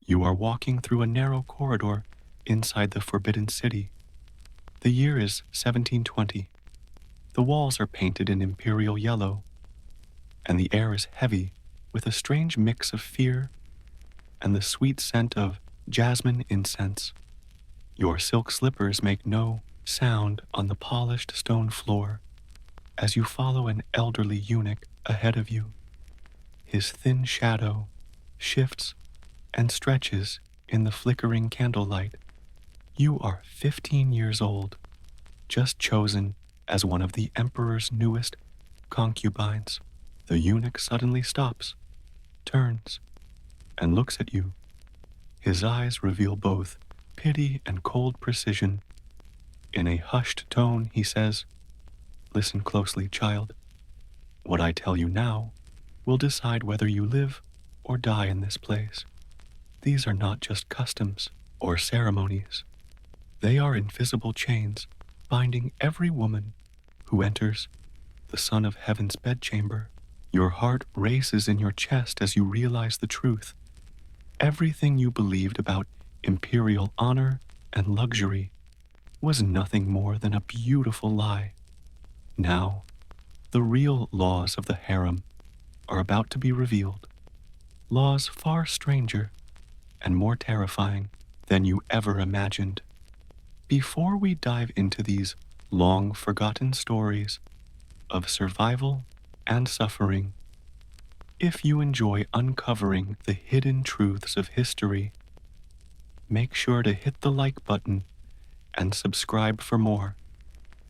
You are walking through a narrow corridor inside the Forbidden City. The year is 1720. The walls are painted in imperial yellow, and the air is heavy with a strange mix of fear and the sweet scent of jasmine incense. Your silk slippers make no sound on the polished stone floor as you follow an elderly eunuch ahead of you. His thin shadow shifts and stretches in the flickering candlelight. You are 15 years old, just chosen as one of the emperor's newest concubines. The eunuch suddenly stops, turns, and looks at you. His eyes reveal both pity and cold precision. In a hushed tone, he says, "Listen closely, child. What I tell you now will decide whether you live or die in this place. These are not just customs or ceremonies. They are invisible chains binding every woman who enters the Son of Heaven's bedchamber." Your heart races in your chest as you realize the truth. Everything you believed about imperial honor and luxury was nothing more than a beautiful lie. Now, the real laws of the harem are about to be revealed. Laws far stranger and more terrifying than you ever imagined. Before we dive into these long-forgotten stories of survival and suffering, if you enjoy uncovering the hidden truths of history, make sure to hit the like button and subscribe for more.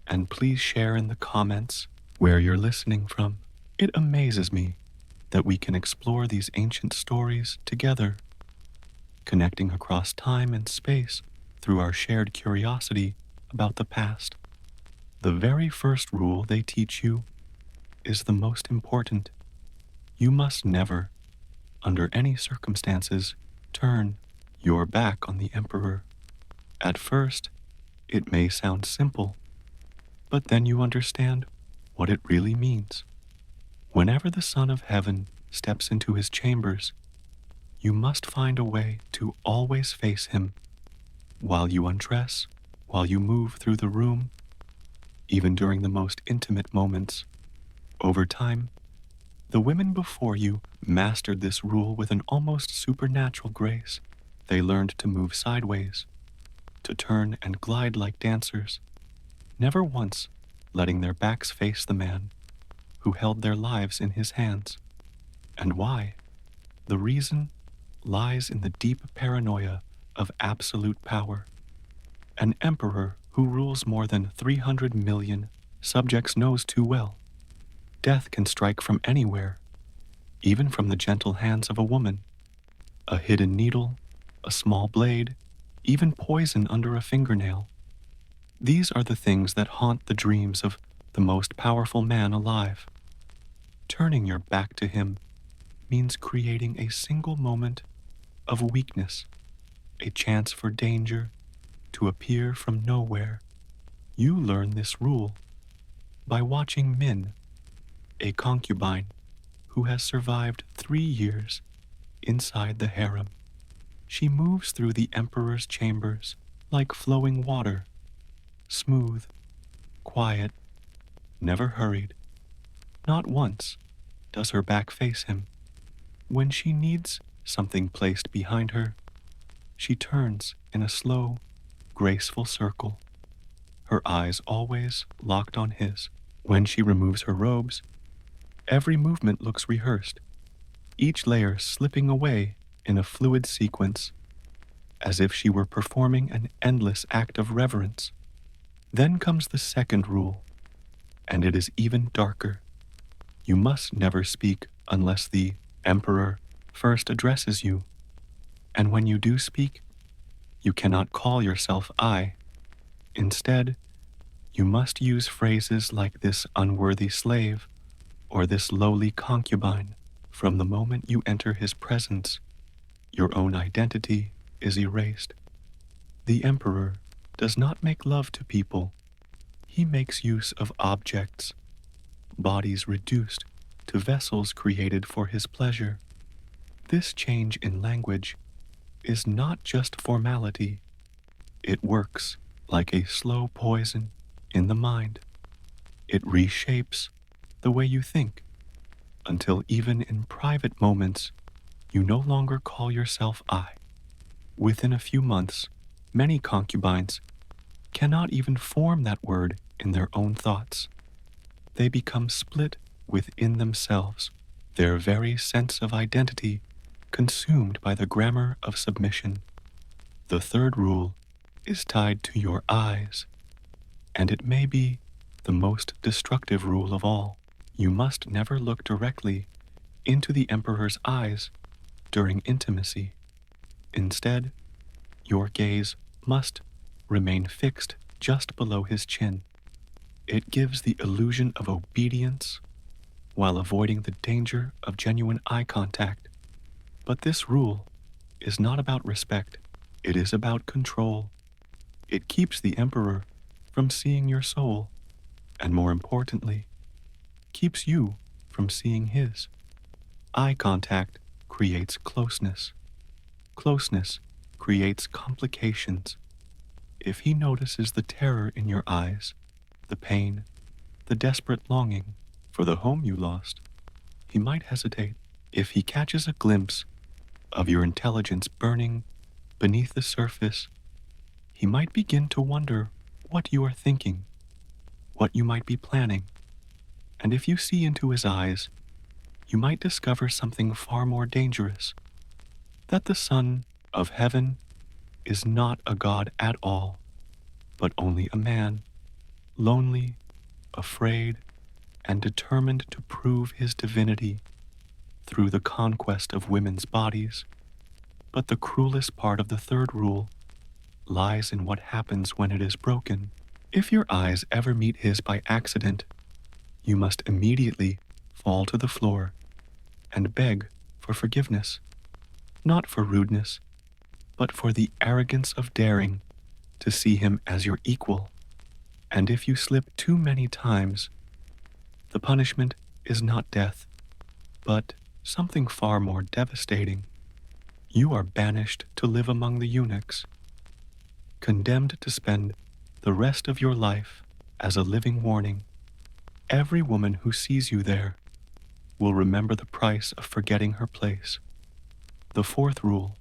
And please share in the comments where you're listening from. It amazes me that we can explore these ancient stories together, connecting across time and space through our shared curiosity about the past. The very first rule they teach you is the most important. You must never, under any circumstances, turn your back on the emperor. At first, it may sound simple, but then you understand what it really means. Whenever the Son of Heaven steps into his chambers, you must find a way to always face him while you undress, while you move through the room, even during the most intimate moments. Over time, the women before you mastered this rule with an almost supernatural grace. They learned to move sideways, to turn and glide like dancers, never once letting their backs face the man who held their lives in his hands. And why? The reason lies in the deep paranoia of absolute power. An emperor who rules more than 300 million subjects knows too well. Death can strike from anywhere, even from the gentle hands of a woman. A hidden needle, a small blade, even poison under a fingernail. These are the things that haunt the dreams of the most powerful man alive. Turning your back to him means creating a single moment of weakness, a chance for danger to appear from nowhere. You learn this rule by watching Min, a concubine who has survived 3 years inside the harem. She moves through the emperor's chambers like flowing water, smooth, quiet, never hurried. Not once does her back face him. When she needs something placed behind her, she turns in a slow, graceful circle, her eyes always locked on his. When she removes her robes, every movement looks rehearsed, each layer slipping away in a fluid sequence, as if she were performing an endless act of reverence. Then comes the second rule, and it is even darker. You must never speak unless the emperor first addresses you. And when you do speak, you cannot call yourself I. Instead, you must use phrases like this unworthy slave or this lowly concubine. From the moment you enter his presence, your own identity is erased. The emperor does not make love to people. He makes use of objects, bodies reduced to vessels created for his pleasure. This change in language is not just formality, it works like a slow poison in the mind. It reshapes the way you think until even in private moments, you no longer call yourself I. Within a few months, many concubines cannot even form that word in their own thoughts. They become split within themselves, their very sense of identity consumed by the grammar of submission. The third rule is tied to your eyes, and it may be the most destructive rule of all. You must never look directly into the emperor's eyes during intimacy. Instead, your gaze must remain fixed just below his chin. It gives the illusion of obedience while avoiding the danger of genuine eye contact. But this rule is not about respect, it is about control. It keeps the emperor from seeing your soul, and more importantly, keeps you from seeing his. Eye contact creates closeness. Closeness creates complications. If he notices the terror in your eyes, the pain, the desperate longing for the home you lost, he might hesitate. If he catches a glimpse of your intelligence burning beneath the surface, he might begin to wonder what you are thinking, what you might be planning. And if you see into his eyes, you might discover something far more dangerous, that the Son of Heaven is not a god at all, but only a man, lonely, afraid, and determined to prove his divinity through the conquest of women's bodies. But the cruelest part of the third rule lies in what happens when it is broken. If your eyes ever meet his by accident, you must immediately fall to the floor and beg for forgiveness, not for rudeness, but for the arrogance of daring to see him as your equal. And if you slip too many times, the punishment is not death, but something far more devastating. You are banished to live among the eunuchs, condemned to spend the rest of your life as a living warning. Every woman who sees you there will remember the price of forgetting her place. The fourth rule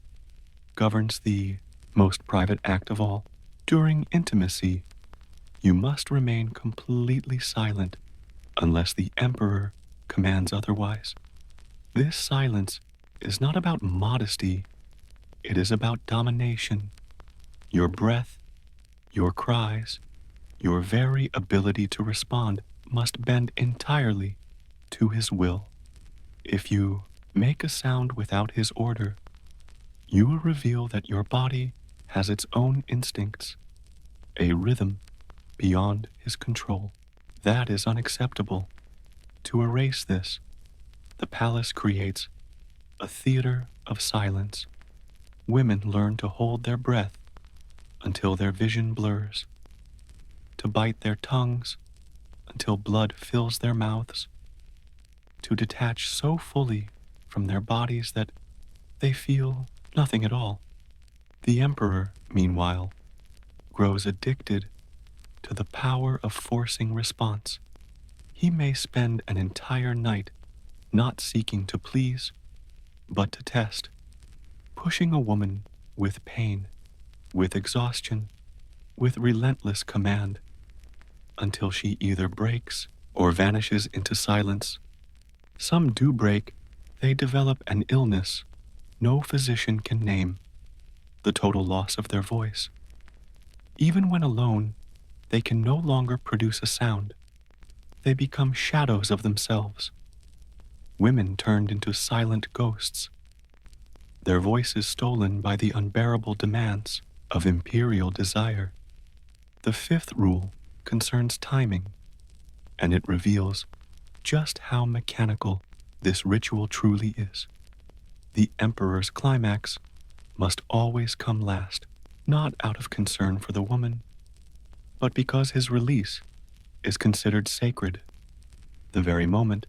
governs the most private act of all. During intimacy, you must remain completely silent unless the emperor commands otherwise. This silence is not about modesty, it is about domination. Your breath, your cries, your very ability to respond must bend entirely to his will. If you make a sound without his order, you will reveal that your body has its own instincts, a rhythm beyond his control. That is unacceptable. To erase this, the palace creates a theater of silence. Women learn to hold their breath until their vision blurs, to bite their tongues until blood fills their mouths, to detach so fully from their bodies that they feel nothing at all. The emperor, meanwhile, grows addicted to the power of forcing response. He may spend an entire night not seeking to please, but to test, pushing a woman with pain, with exhaustion, with relentless command, until she either breaks or vanishes into silence. Some do break, they develop an illness no physician can name, the total loss of their voice. Even when alone, they can no longer produce a sound. They become shadows of themselves. Women turned into silent ghosts, their voices stolen by the unbearable demands of imperial desire. The fifth rule concerns timing, and it reveals just how mechanical this ritual truly is. The emperor's climax must always come last, not out of concern for the woman, but because his release is considered sacred, the very moment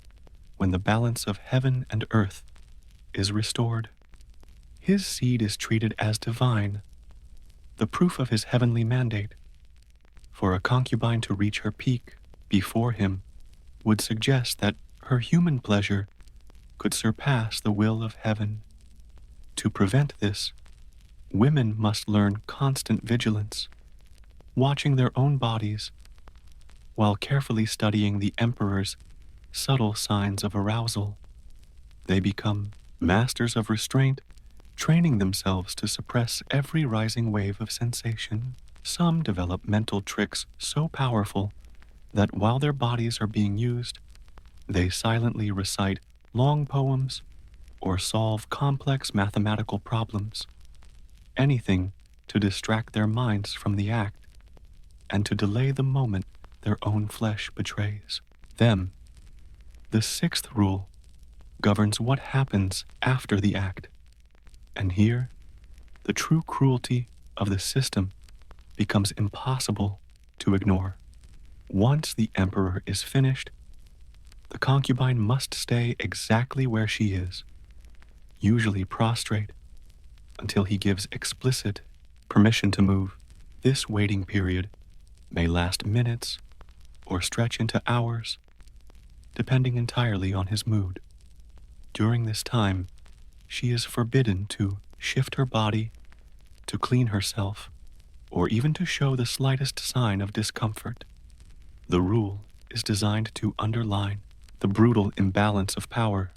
when the balance of heaven and earth is restored. His seed is treated as divine, the proof of his heavenly mandate. For a concubine to reach her peak before him would suggest that her human pleasure could surpass the will of heaven. To prevent this, women must learn constant vigilance, watching their own bodies while carefully studying the emperor's subtle signs of arousal. They become masters of restraint, training themselves to suppress every rising wave of sensation. Some develop mental tricks so powerful that while their bodies are being used, they silently recite long poems or solve complex mathematical problems, anything to distract their minds from the act and to delay the moment their own flesh betrays them. The sixth rule governs what happens after the act, and here, the true cruelty of the system becomes impossible to ignore. Once the emperor is finished, the concubine must stay exactly where she is, usually prostrate, until he gives explicit permission to move. This waiting period may last minutes or stretch into hours, depending entirely on his mood. During this time, she is forbidden to shift her body, to clean herself, or even to show the slightest sign of discomfort. The rule is designed to underline the brutal imbalance of power.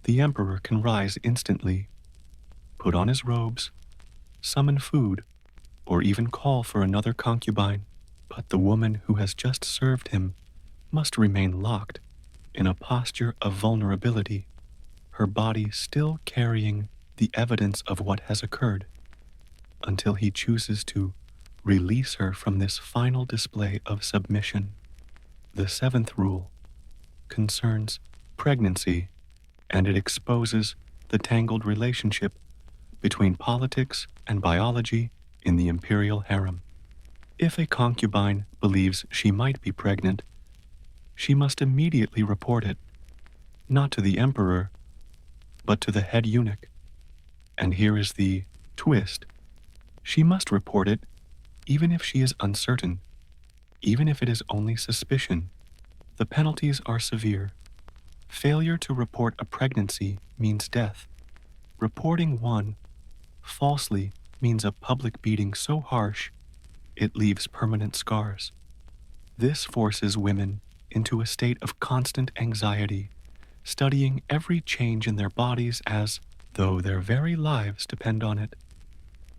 The emperor can rise instantly, put on his robes, summon food, or even call for another concubine, but the woman who has just served him must remain locked in a posture of vulnerability, her body still carrying the evidence of what has occurred, until he chooses to release her from this final display of submission. The seventh rule concerns pregnancy, and it exposes the tangled relationship between politics and biology in the Imperial Harem. If a concubine believes she might be pregnant, she must immediately report it, not to the emperor, but to the head eunuch. And here is the twist. She must report it even if she is uncertain, even if it is only suspicion. The penalties are severe. Failure to report a pregnancy means death. Reporting one falsely means a public beating so harsh it leaves permanent scars. This forces women into a state of constant anxiety, studying every change in their bodies as though their very lives depend on it.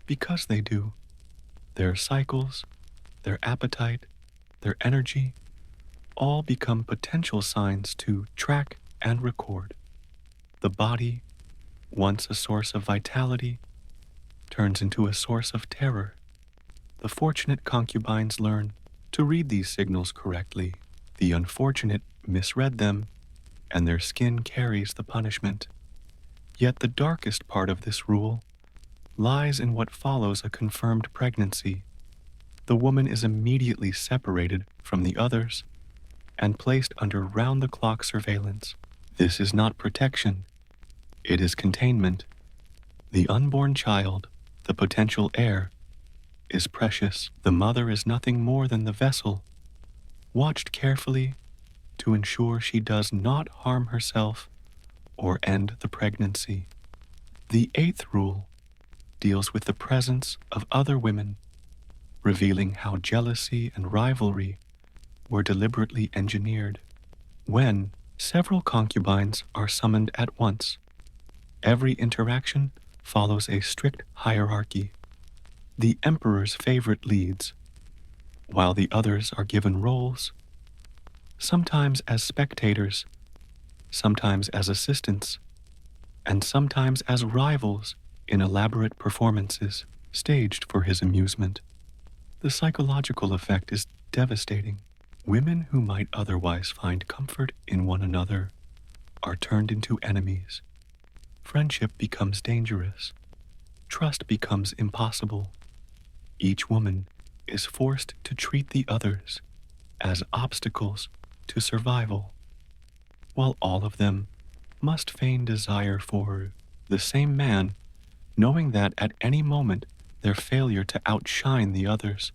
Because they do. Their cycles, their appetite, their energy, all become potential signs to track and record. The body, once a source of vitality, turns into a source of terror. The fortunate concubines learn to read these signals correctly. The unfortunate misread them, and their skin carries the punishment. Yet the darkest part of this rule lies in what follows a confirmed pregnancy. The woman is immediately separated from the others and placed under round-the-clock surveillance. This is not protection, it is containment. The unborn child, the potential heir, is precious. The mother is nothing more than the vessel, watched carefully to ensure she does not harm herself or end the pregnancy. The eighth rule deals with the presence of other women, revealing how jealousy and rivalry were deliberately engineered. When several concubines are summoned at once, every interaction follows a strict hierarchy. The emperor's favorite leads, while the others are given roles, sometimes as spectators, sometimes as assistants, and sometimes as rivals in elaborate performances staged for his amusement. The psychological effect is devastating. Women who might otherwise find comfort in one another are turned into enemies. Friendship becomes dangerous. Trust becomes impossible. Each woman is forced to treat the others as obstacles to survival, while all of them must feign desire for the same man knowing that at any moment their failure to outshine the others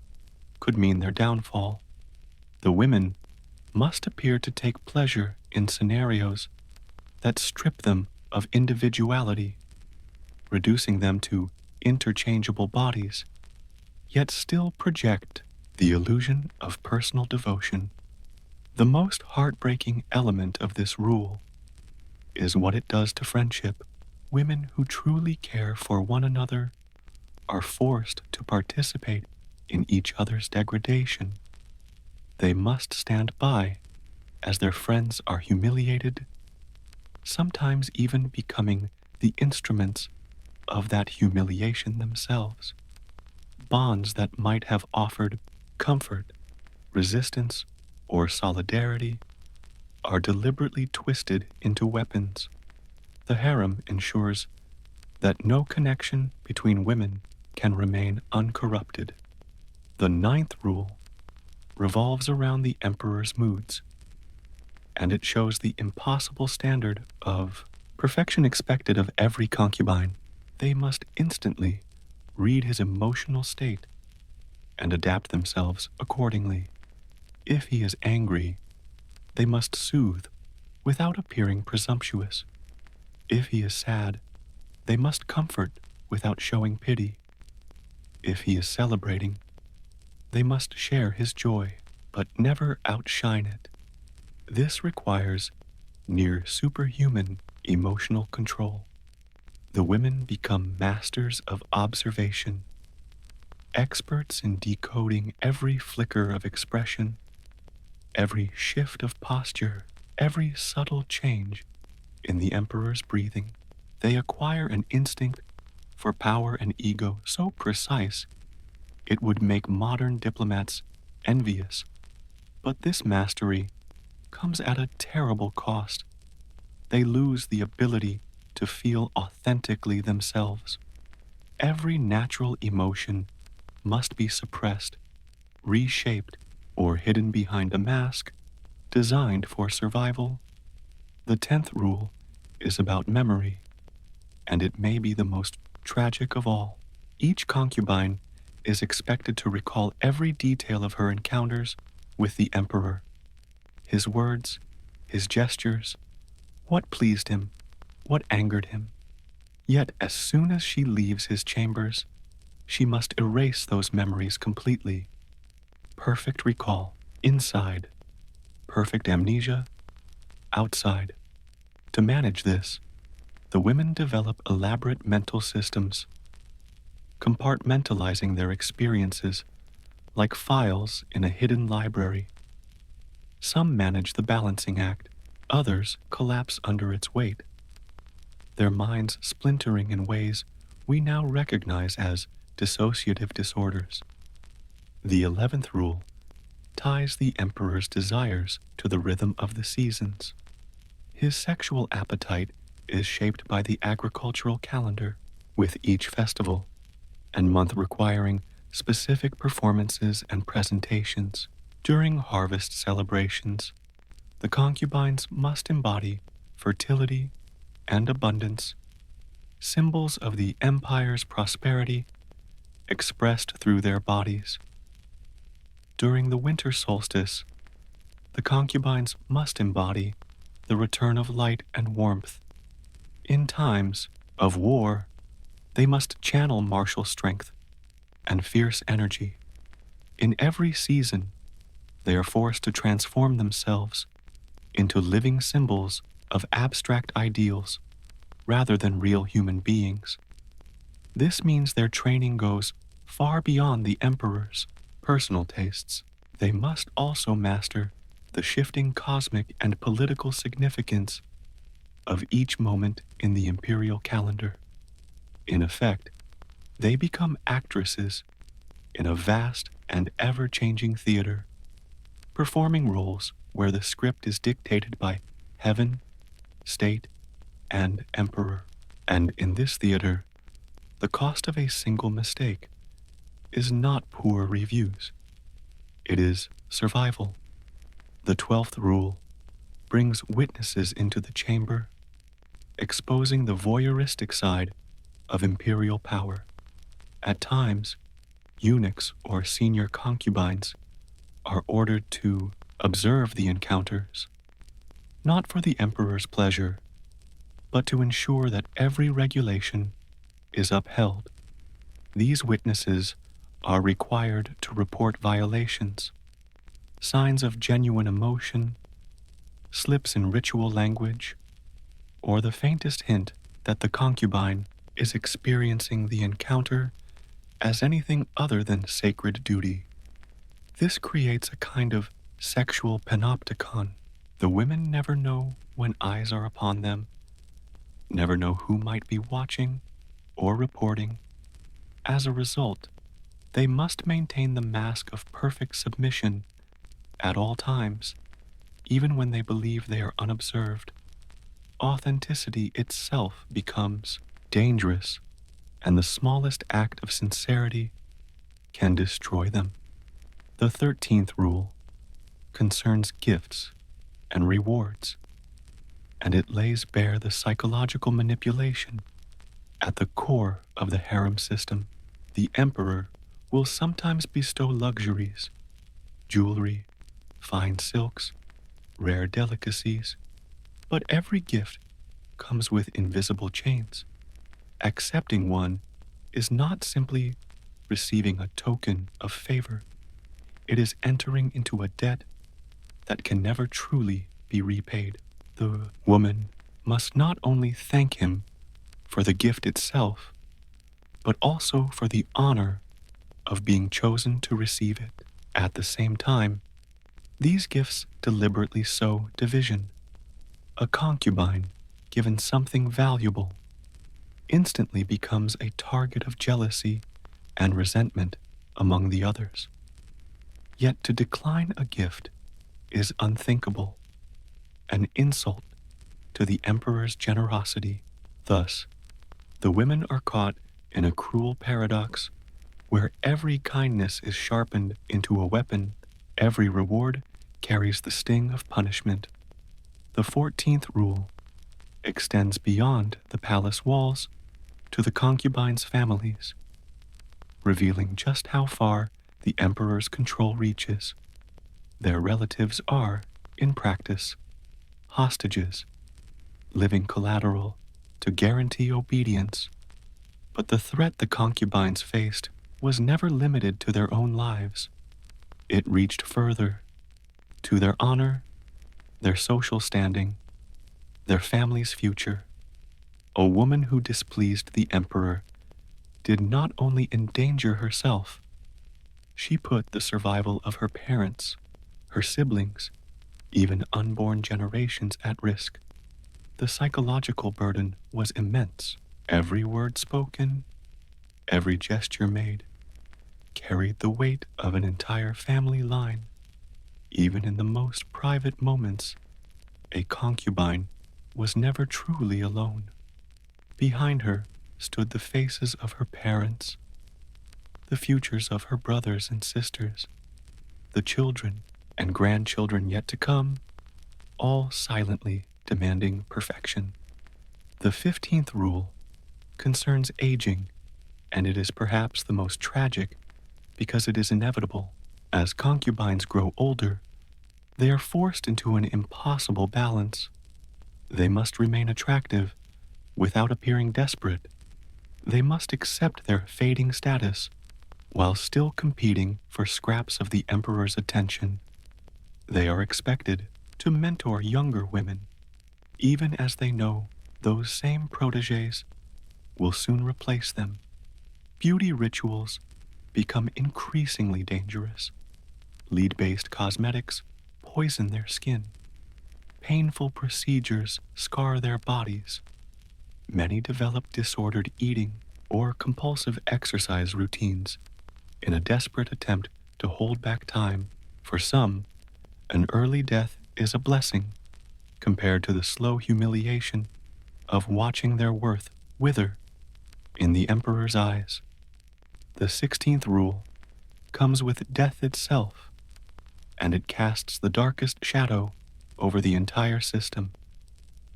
could mean their downfall. The women must appear to take pleasure in scenarios that strip them of individuality, reducing them to interchangeable bodies, yet still project the illusion of personal devotion. The most heartbreaking element of this rule is what it does to friendship. Women who truly care for one another are forced to participate in each other's degradation. They must stand by as their friends are humiliated, sometimes even becoming the instruments of that humiliation themselves. Bonds that might have offered comfort, resistance, or solidarity are deliberately twisted into weapons. The harem ensures that no connection between women can remain uncorrupted. The ninth rule revolves around the emperor's moods, and it shows the impossible standard of perfection expected of every concubine. They must instantly read his emotional state and adapt themselves accordingly. If he is angry, they must soothe without appearing presumptuous. If he is sad, they must comfort without showing pity. If he is celebrating, they must share his joy, but never outshine it. This requires near superhuman emotional control. The women become masters of observation, experts in decoding every flicker of expression, every shift of posture, every subtle change in the emperor's breathing. They acquire an instinct for power and ego so precise it would make modern diplomats envious. But this mastery comes at a terrible cost. They lose the ability to feel authentically themselves. Every natural emotion must be suppressed, reshaped, or hidden behind a mask designed for survival. The 10th rule is about memory, and it may be the most tragic of all. Each concubine is expected to recall every detail of her encounters with the emperor. His words, his gestures, what pleased him, what angered him. Yet as soon as she leaves his chambers, she must erase those memories completely. Perfect recall, inside. Perfect amnesia, outside. To manage this, the women develop elaborate mental systems, compartmentalizing their experiences like files in a hidden library. Some manage the balancing act, others collapse under its weight, their minds splintering in ways we now recognize as dissociative disorders. The 11th rule ties the emperor's desires to the rhythm of the seasons. His sexual appetite is shaped by the agricultural calendar, with each festival and month requiring specific performances and presentations. During harvest celebrations, the concubines must embody fertility and abundance, symbols of the empire's prosperity expressed through their bodies. During the winter solstice, the concubines must embody the return of light and warmth. In times of war, they must channel martial strength and fierce energy. In every season, they are forced to transform themselves into living symbols of abstract ideals rather than real human beings. This means their training goes far beyond the emperor's personal tastes. They must also master the shifting cosmic and political significance of each moment in the imperial calendar. In effect, they become actresses in a vast and ever-changing theater, performing roles where the script is dictated by heaven, state, and emperor. And in this theater, the cost of a single mistake is not poor reviews. It is survival. The 12th rule brings witnesses into the chamber, exposing the voyeuristic side of imperial power. At times, eunuchs or senior concubines are ordered to observe the encounters, not for the emperor's pleasure, but to ensure that every regulation is upheld. These witnesses are required to report violations, signs of genuine emotion, slips in ritual language, or the faintest hint that the concubine is experiencing the encounter as anything other than sacred duty. This creates a kind of sexual panopticon. The women never know when eyes are upon them, never know who might be watching or reporting. As a result, they must maintain the mask of perfect submission at all times, even when they believe they are unobserved. Authenticity itself becomes dangerous, and the smallest act of sincerity can destroy them. The 13th rule concerns gifts and rewards, and it lays bare the psychological manipulation at the core of the harem system. The emperor will sometimes bestow luxuries, jewelry, fine silks, rare delicacies, but every gift comes with invisible chains. Accepting one is not simply receiving a token of favor. It is entering into a debt that can never truly be repaid. The woman must not only thank him for the gift itself, but also for the honor of being chosen to receive it. At the same time, these gifts deliberately sow division. A concubine, given something valuable, instantly becomes a target of jealousy and resentment among the others. Yet to decline a gift is unthinkable, an insult to the emperor's generosity. Thus, the women are caught in a cruel paradox where every kindness is sharpened into a weapon, every reward carries the sting of punishment. The 14th rule extends beyond the palace walls to the concubines' families, revealing just how far the emperor's control reaches. Their relatives are, in practice, hostages, living collateral to guarantee obedience. But the threat the concubines faced was never limited to their own lives. It reached further, to their honor, their social standing, their family's future. A woman who displeased the emperor did not only endanger herself, she put the survival of her parents, her siblings, even unborn generations at risk. The psychological burden was immense. Every word spoken, every gesture made, carried the weight of an entire family line. Even in the most private moments, a concubine was never truly alone. Behind her stood the faces of her parents, the futures of her brothers and sisters, the children and grandchildren yet to come, all silently demanding perfection. The 15th rule concerns aging, and it is perhaps the most tragic because it is inevitable. As concubines grow older, they are forced into an impossible balance. They must remain attractive without appearing desperate. They must accept their fading status while still competing for scraps of the emperor's attention. They are expected to mentor younger women, even as they know those same protégés will soon replace them. Beauty rituals become increasingly dangerous. Lead-based cosmetics poison their skin. Painful procedures scar their bodies. Many develop disordered eating or compulsive exercise routines in a desperate attempt to hold back time. For some, an early death is a blessing compared to the slow humiliation of watching their worth wither in the emperor's eyes. The 16th rule comes with death itself, and it casts the darkest shadow over the entire system.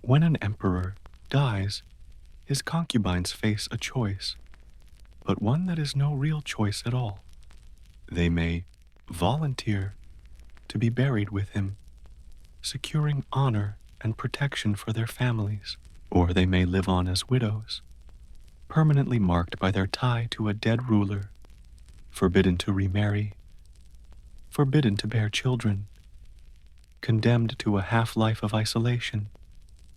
When an emperor dies, his concubines face a choice, but one that is no real choice at all. They may volunteer to be buried with him, securing honor and protection for their families, or they may live on as widows, permanently marked by their tie to a dead ruler, forbidden to remarry, forbidden to bear children, condemned to a half-life of isolation.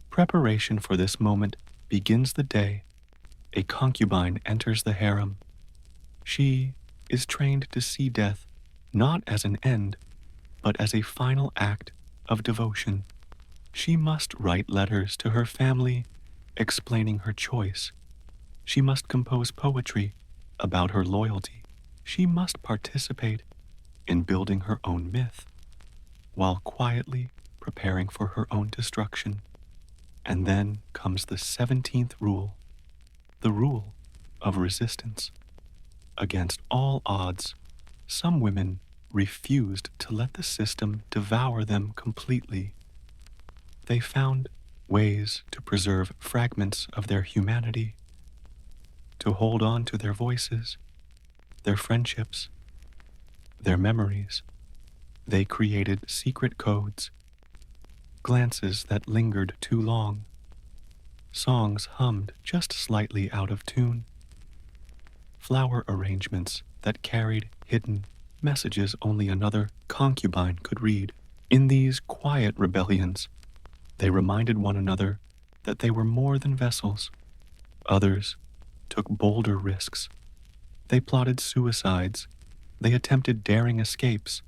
Preparation for this moment begins the day a concubine enters the harem. She is trained to see death not as an end, but as a final act of devotion. She must write letters to her family explaining her choice. She must compose poetry about her loyalty. She must participate in building her own myth, while quietly preparing for her own destruction. And then comes the 17th rule, the rule of resistance. Against all odds, some women refused to let the system devour them completely. They found ways to preserve fragments of their humanity, to hold on to their voices, their friendships, their memories. They created secret codes, glances that lingered too long, songs hummed just slightly out of tune, flower arrangements that carried hidden messages only another concubine could read. In these quiet rebellions, they reminded one another that they were more than vessels. Others took bolder risks. They plotted suicides. They attempted daring escapes.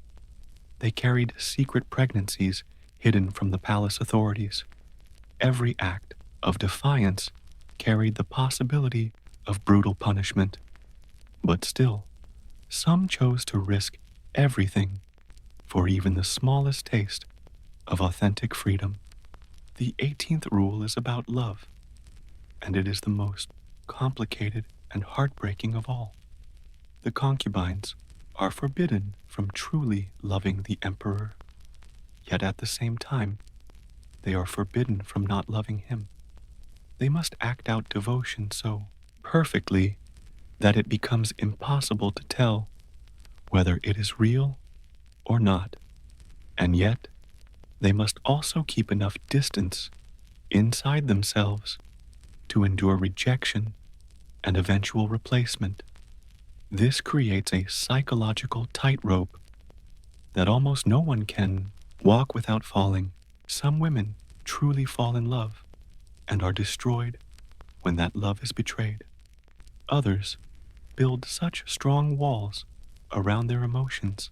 They carried secret pregnancies hidden from the palace authorities. Every act of defiance carried the possibility of brutal punishment. But still, some chose to risk everything for even the smallest taste of authentic freedom. The 18th rule is about love, and it is the most complicated and heartbreaking of all. The concubines are forbidden from truly loving the emperor, yet at the same time, they are forbidden from not loving him. They must act out devotion so perfectly that it becomes impossible to tell whether it is real or not. And yet, they must also keep enough distance inside themselves to endure rejection and eventual replacement. This creates a psychological tightrope that almost no one can walk without falling. Some women truly fall in love and are destroyed when that love is betrayed. Others build such strong walls around their emotions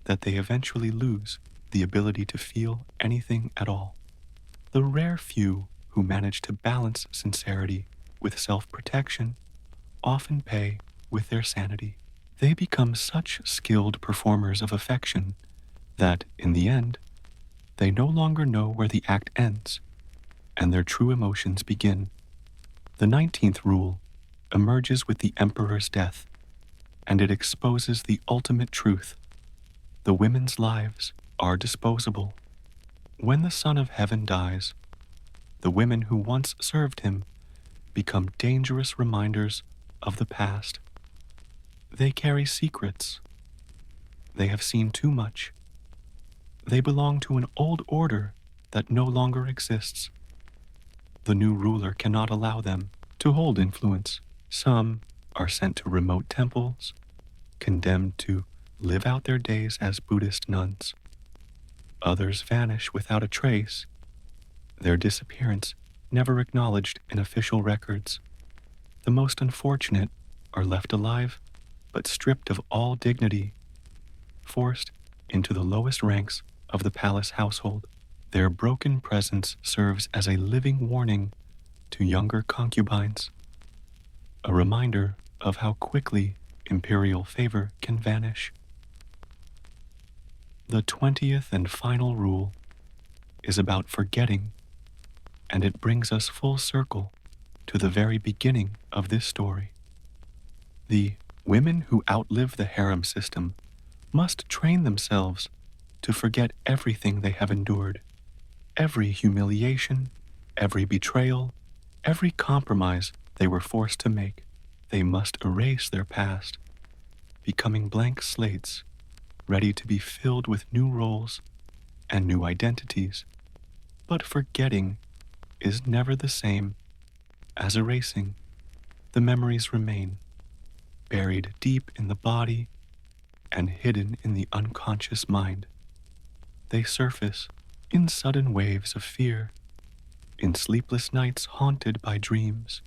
that they eventually lose the ability to feel anything at all. The rare few who manage to balance sincerity with self-protection often pay with their sanity. They become such skilled performers of affection that, in the end, they no longer know where the act ends and their true emotions begin. The 19th rule emerges with the emperor's death, and it exposes the ultimate truth. The women's lives are disposable. When the Son of Heaven dies, the women who once served him become dangerous reminders of the past. They carry secrets. They have seen too much. They belong to an old order that no longer exists. The new ruler cannot allow them to hold influence. Some are sent to remote temples, condemned to live out their days as Buddhist nuns. Others vanish without a trace, their disappearance never acknowledged in official records. The most unfortunate are left alive, but stripped of all dignity, forced into the lowest ranks of the palace household. Their broken presence serves as a living warning to younger concubines, a reminder of how quickly imperial favor can vanish. The 20th and final rule is about forgetting, and it brings us full circle to the very beginning of this story. The women who outlive the harem system must train themselves to forget everything they have endured, every humiliation, every betrayal, every compromise they were forced to make. They must erase their past, becoming blank slates, ready to be filled with new roles and new identities. But forgetting is never the same as erasing. The memories remain, buried deep in the body and hidden in the unconscious mind. They surface in sudden waves of fear, in sleepless nights haunted by dreams,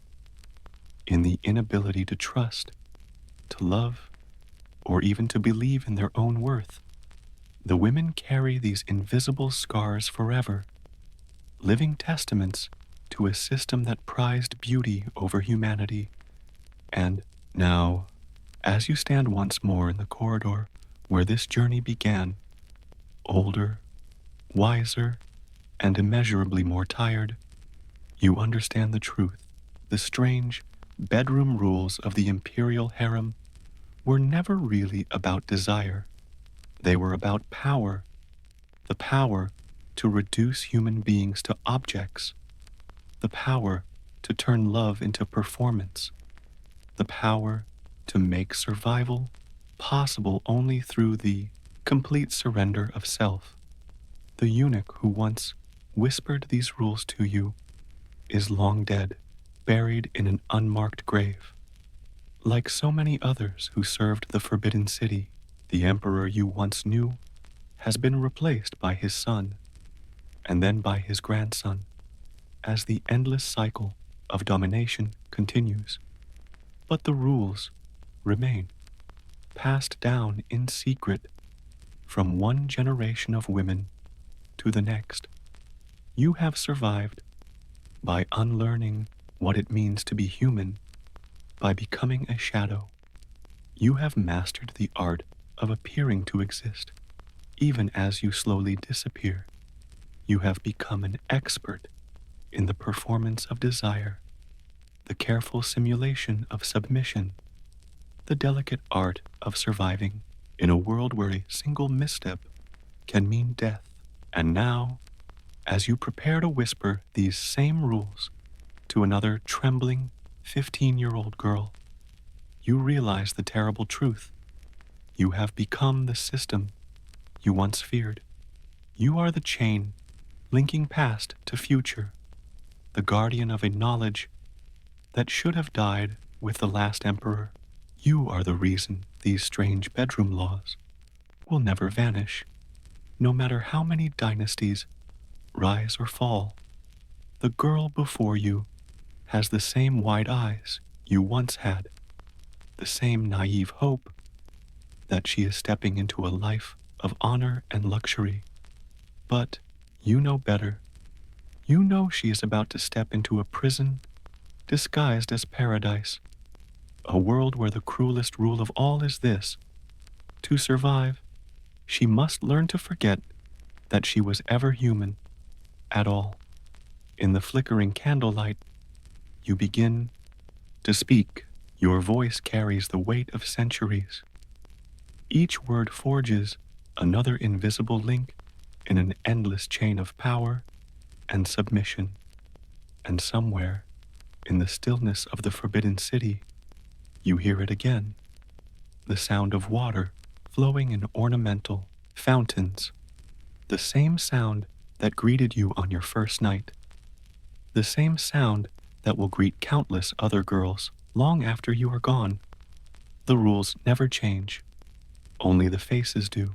in the inability to trust, to love, or even to believe in their own worth. The women carry these invisible scars forever, living testaments to a system that prized beauty over humanity. And now, as you stand once more in the corridor where this journey began, older, wiser, and immeasurably more tired, you understand the truth. The strange bedroom rules of the Imperial Harem were never really about desire. They were about power, the power to reduce human beings to objects, the power to turn love into performance, the power to make survival possible only through the complete surrender of self. The eunuch who once whispered these rules to you is long dead, buried in an unmarked grave. Like so many others who served the Forbidden City, the emperor you once knew has been replaced by his son, and then by his grandson, as the endless cycle of domination continues. But the rules remain, passed down in secret from one generation of women to the next. You have survived by unlearning what it means to be human, by becoming a shadow. You have mastered the art of appearing to exist, even as you slowly disappear. You have become an expert in the performance of desire, the careful simulation of submission, the delicate art of surviving in a world where a single misstep can mean death. And now, as you prepare to whisper these same rules to another trembling 15-year-old girl, you realize the terrible truth. You have become the system you once feared. You are the chain linking past to future, the guardian of a knowledge that should have died with the last emperor. You are the reason these strange bedroom laws will never vanish, no matter how many dynasties rise or fall. The girl before you has the same wide eyes you once had, the same naive hope that she is stepping into a life of honor and luxury. But you know better. You know she is about to step into a prison disguised as paradise, a world where the cruelest rule of all is this: to survive, she must learn to forget that she was ever human at all. In the flickering candlelight, you begin to speak. Your voice carries the weight of centuries. Each word forges another invisible link in an endless chain of power and submission. And somewhere, in the stillness of the Forbidden City, you hear it again, the sound of water flowing in ornamental fountains, the same sound that greeted you on your first night, the same sound that will greet countless other girls long after you are gone. The rules never change, only the faces do.